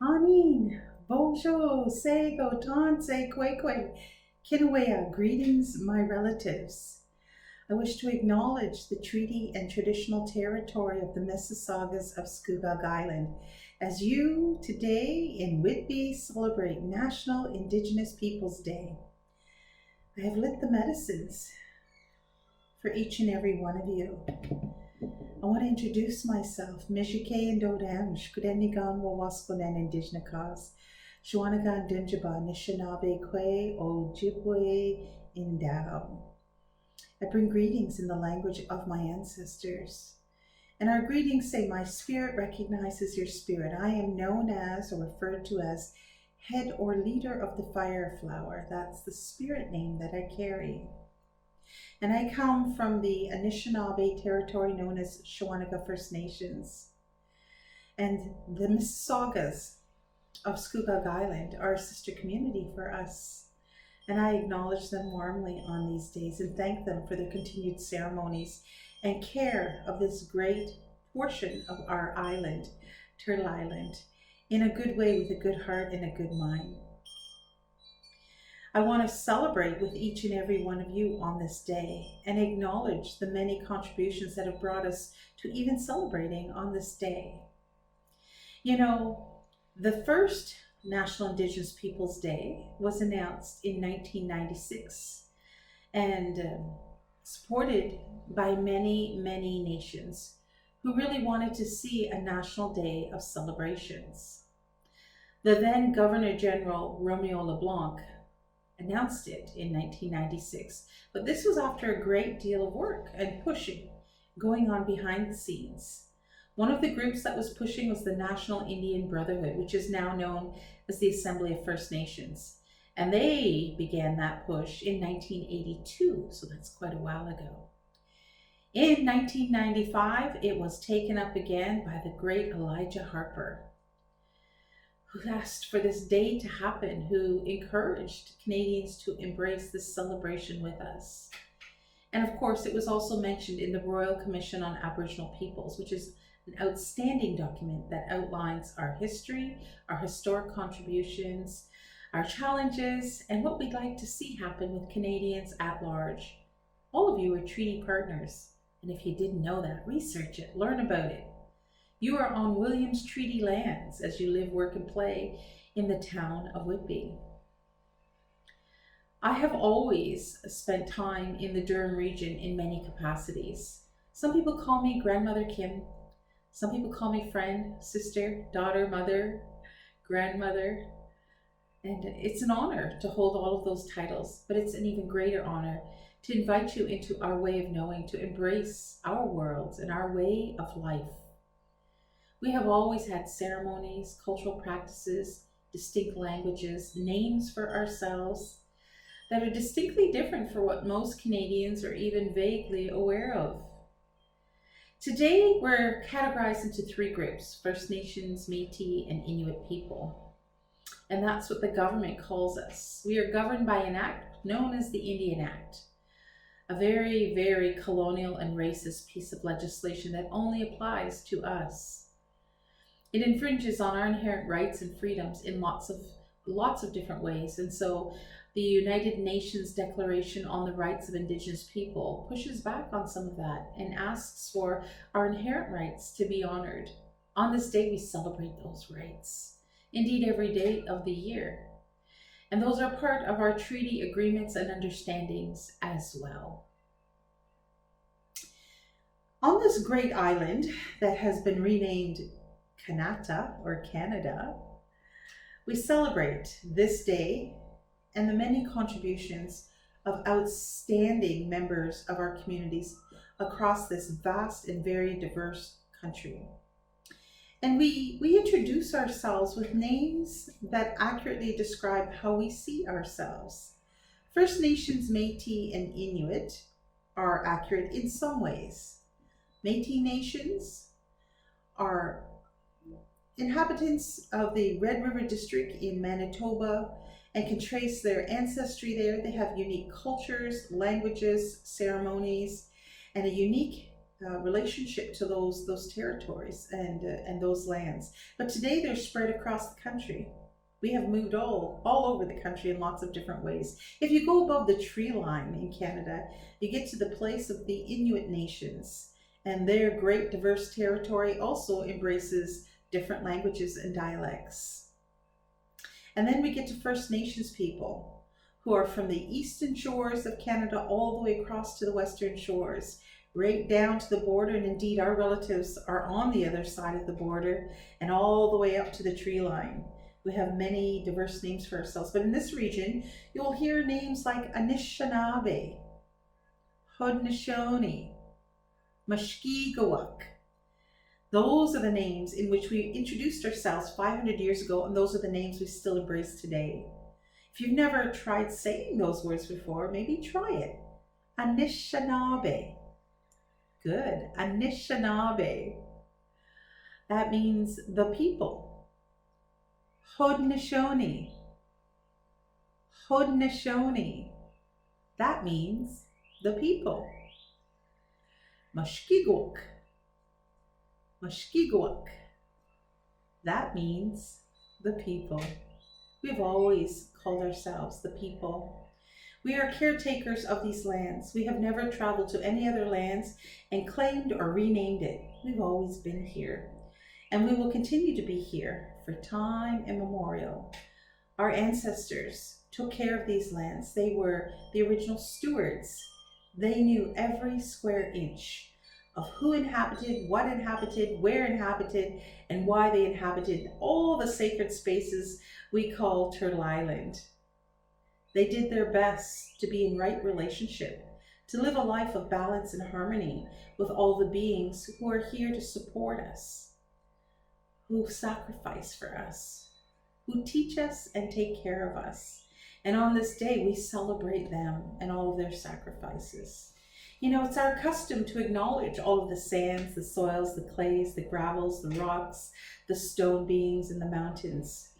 Anin, bonjour, sego, tanse, kwekwe, kinawea, greetings, my relatives. I wish to acknowledge the treaty and traditional territory of the Mississaugas of Scugog Island as you today in Whitby celebrate National Indigenous Peoples Day. I have lit the medicines for each and every one of you. I want to introduce myself. Mishike and Dodam, Shkudenigan Wawaskonen Indigenous. Shwanagan Dunjaba, Nishinabe Kwe, Ojibwe Indao. I bring greetings in the language of my ancestors. And our greetings say, my spirit recognizes your spirit. I am known as, or referred to as, head or leader of the fire flower. That's the spirit name that I carry. And I come from the Anishinaabe territory known as Shawanaga First Nations. And the Mississaugas of Scugog Island are a sister community for us. And I acknowledge them warmly on these days and thank them for their continued ceremonies and care of this great portion of our island, Turtle Island, in a good way with a good heart and a good mind. I want to celebrate with each and every one of you on this day and acknowledge the many contributions that have brought us to even celebrating on this day. You know, the first National Indigenous Peoples Day was announced in 1996 and supported by many, many nations who really wanted to see a national day of celebrations. The then Governor General Romeo LeBlanc announced it in 1996, but this was after a great deal of work and pushing going on behind the scenes. One of the groups that was pushing was the National Indian Brotherhood, which is now known as the Assembly of First Nations. And they began that push in 1982, so that's quite a while ago. In 1995, it was taken up again by the great Elijah Harper, who asked for this day to happen, who encouraged Canadians to embrace this celebration with us. And of course, it was also mentioned in the Royal Commission on Aboriginal Peoples, which is an outstanding document that outlines our history, our historic contributions, our challenges, and what we'd like to see happen with Canadians at large. All of you are treaty partners, and if you didn't know that, research it, learn about it. You are on Williams Treaty lands as you live, work, and play in the town of Whitby. I have always spent time in the Durham region in many capacities. Some people call me Grandmother Kim. Some people call me friend, sister, daughter, mother, grandmother. And it's an honor to hold all of those titles, but it's an even greater honor to invite you into our way of knowing, to embrace our worlds and our way of life. We have always had ceremonies, cultural practices, distinct languages, names for ourselves that are distinctly different for what most Canadians are even vaguely aware of. Today, we're categorized into three groups: First Nations, Métis, and Inuit people. And that's what the government calls us. We are governed by an act known as the Indian Act, a very, very colonial and racist piece of legislation that only applies to us. It infringes on our inherent rights and freedoms in lots of different ways. And so the United Nations Declaration on the Rights of Indigenous People pushes back on some of that and asks for our inherent rights to be honored. On this day, we celebrate those rights, indeed every day of the year. And those are part of our treaty agreements and understandings as well. On this great island that has been renamed Kanata, or Canada, we celebrate this day and the many contributions of outstanding members of our communities across this vast and very diverse country. And we introduce ourselves with names that accurately describe how we see ourselves. First Nations, Métis, and Inuit are accurate in some ways. Métis nations are inhabitants of the Red River District in Manitoba and can trace their ancestry there. They have unique cultures, languages, ceremonies, and a unique relationship to those territories and those lands. But today they're spread across the country. We have moved all over the country in lots of different ways. If you go above the tree line in Canada, you get to the place of the Inuit nations, and their great diverse territory also embraces different languages and dialects. And then we get to First Nations people who are from the eastern shores of Canada all the way across to the western shores, right down to the border. And indeed, our relatives are on the other side of the border and all the way up to the tree line. We have many diverse names for ourselves. But in this region, you'll hear names like Anishinaabe, Haudenosaunee, Mushkegowuk. Those are the names in which we introduced ourselves 500 years ago, and those are the names we still embrace today. If you've never tried saying those words before, maybe try it. Anishinaabe. Good. Anishinaabe. That means the people. Haudenosaunee. Haudenosaunee. That means the people. Mushkegowuk. Mushkegowuk. That means the people. We've always called ourselves the people. We are caretakers of these lands. We have never traveled to any other lands and claimed or renamed it. We've always been here, and we will continue to be here for time immemorial. Our ancestors took care of these lands. They were the original stewards. They knew every square inch of who inhabited, what inhabited, where inhabited, and why they inhabited all the sacred spaces we call Turtle Island. They did their best to be in right relationship, to live a life of balance and harmony with all the beings who are here to support us, who sacrifice for us, who teach us and take care of us. And on this day, we celebrate them and all of their sacrifices. You know, it's our custom to acknowledge all of the sands, the soils, the clays, the gravels, the rocks, the stone beings, and the mountains.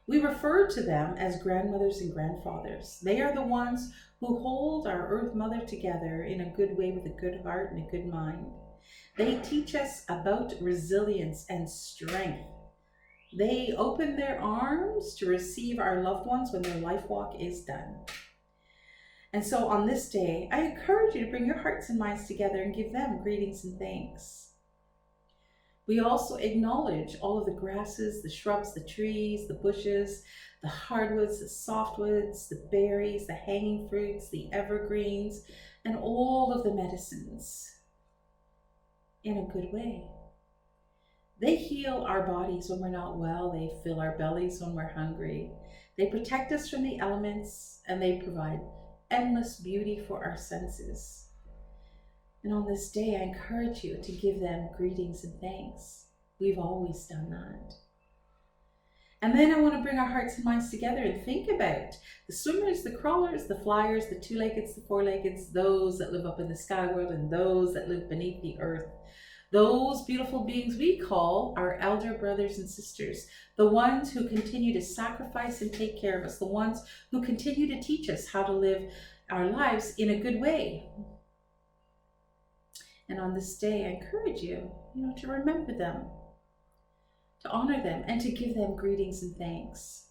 We refer to them as grandmothers and grandfathers. They are the ones who hold our Earth Mother together in a good way with a good heart and a good mind. They teach us about resilience and strength. They open their arms to receive our loved ones when their life walk is done. And so on this day, I encourage you to bring your hearts and minds together and give them greetings and thanks. We also acknowledge all of the grasses, the shrubs, the trees, the bushes, the hardwoods, the softwoods, the berries, the hanging fruits, the evergreens, and all of the medicines in a good way. They heal our bodies when we're not well. They fill our bellies when we're hungry. They protect us from the elements, and they provide endless beauty for our senses. And on this day, I encourage you to give them greetings and thanks. We've always done that. And then I want to bring our hearts and minds together and think about the swimmers, the crawlers, the flyers, the two-leggeds, the four-leggeds, those that live up in the sky world and those that live beneath the earth. Those beautiful beings we call our elder brothers and sisters, the ones who continue to sacrifice and take care of us, the ones who continue to teach us how to live our lives in a good way. And on this day, I encourage you, to remember them, to honor them, and to give them greetings and thanks.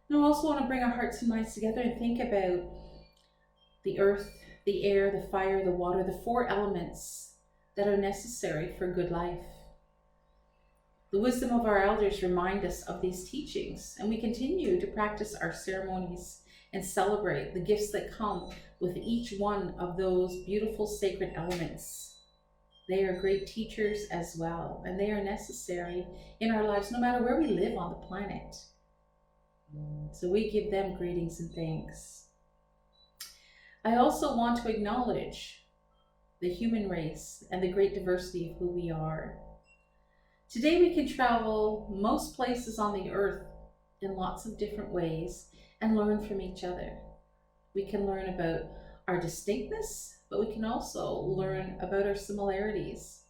And I also want to bring our hearts and minds together and think about the earth, the air, the fire, the water, the four elements that are necessary for good life. The wisdom of our elders remind us of these teachings, and we continue to practice our ceremonies and celebrate the gifts that come with each one of those beautiful sacred elements. They are great teachers as well, and they are necessary in our lives no matter where we live on the planet. So we give them greetings and thanks. I also want to acknowledge the human race and the great diversity of who we are. Today we can travel most places on the earth in lots of different ways and learn from each other. We can learn about our distinctness, but we can also learn about our similarities.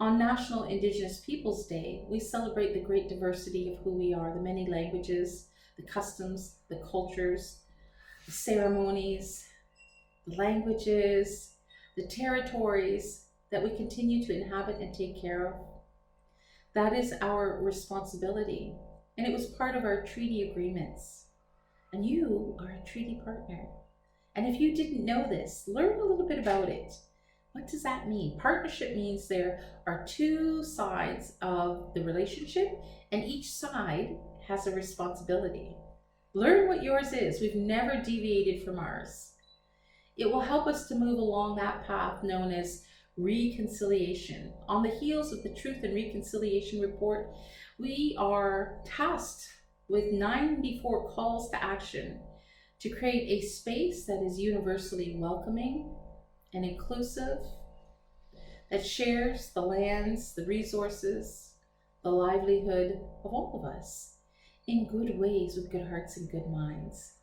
On National Indigenous Peoples Day, we celebrate the great diversity of who we are, the many languages, the customs, the cultures, the ceremonies, the languages, the territories that we continue to inhabit and take care of. That is our responsibility, and it was part of our treaty agreements. And you are a treaty partner. And if you didn't know this, learn a little bit about it. What does that mean? Partnership means there are two sides of the relationship, and each side has a responsibility. Learn what yours is. We've never deviated from ours. It will help us to move along that path known as reconciliation. On the heels of the Truth and Reconciliation Report, we are tasked with 94 calls to action to create a space that is universally welcoming and inclusive, that shares the lands, the resources, the livelihood of all of us in good ways with good hearts and good minds.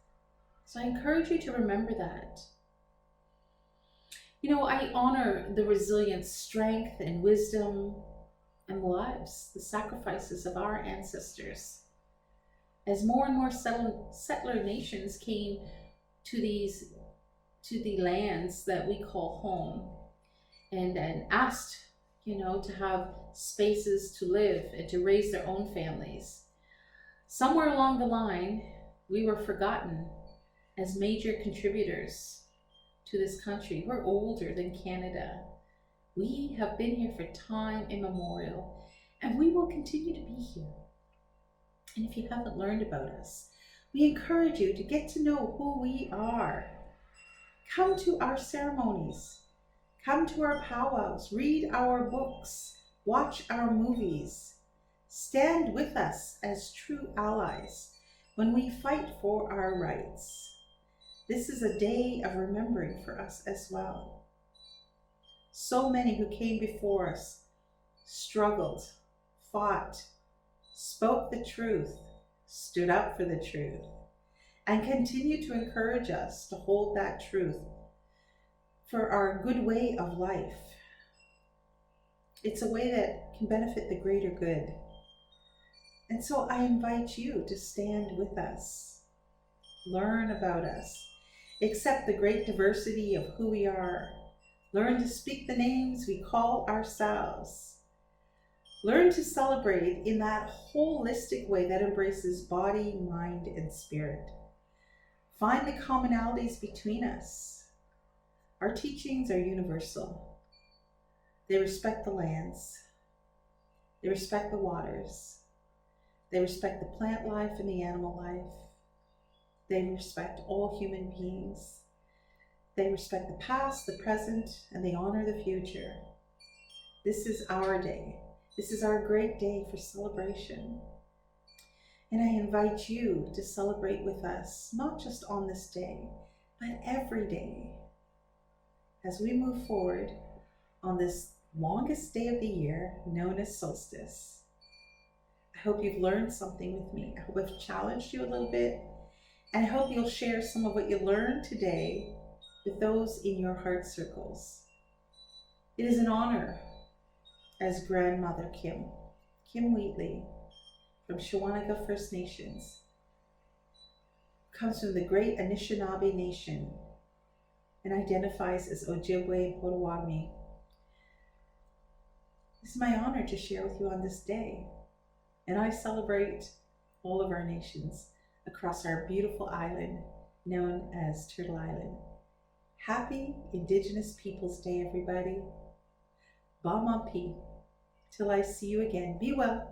So I encourage you to remember that. You know, I honor the resilience, strength, and wisdom and lives, the sacrifices of our ancestors. As more and more settler nations came to the lands that we call home, and asked, to have spaces to live and to raise their own families, somewhere along the line, we were forgotten as major contributors to this country. We're older than Canada. We have been here for time immemorial, and we will continue to be here. And if you haven't learned about us, we encourage you to get to know who we are. Come to our ceremonies, come to our powwows, read our books, watch our movies, stand with us as true allies when we fight for our rights. This is a day of remembering for us as well. So many who came before us struggled, fought, spoke the truth, stood up for the truth, and continue to encourage us to hold that truth for our good way of life. It's a way that can benefit the greater good. And so I invite you to stand with us, learn about us, accept the great diversity of who we are, learn to speak the names we call ourselves, learn to celebrate in that holistic way that embraces body, mind, and spirit. Find the commonalities between us. Our teachings are universal. They respect the lands. They respect the waters. They respect the plant life and the animal life. They respect all human beings. They respect the past, the present, and they honor the future. This is our day. This is our great day for celebration. And I invite you to celebrate with us, not just on this day, but every day, as we move forward on this longest day of the year, known as solstice. I hope you've learned something with me. I hope I've challenged you a little bit, and I hope you'll share some of what you learned today with those in your heart circles. It is an honor as Grandmother Kim Wheatley from Shawanaga First Nations, comes from the great Anishinaabe Nation and identifies as Ojibwe and Potawatomi. It's my honor to share with you on this day, and I celebrate all of our nations across our beautiful island known as Turtle Island. Happy Indigenous Peoples Day, everybody. Ba Mampi. Till I see you again. Be well.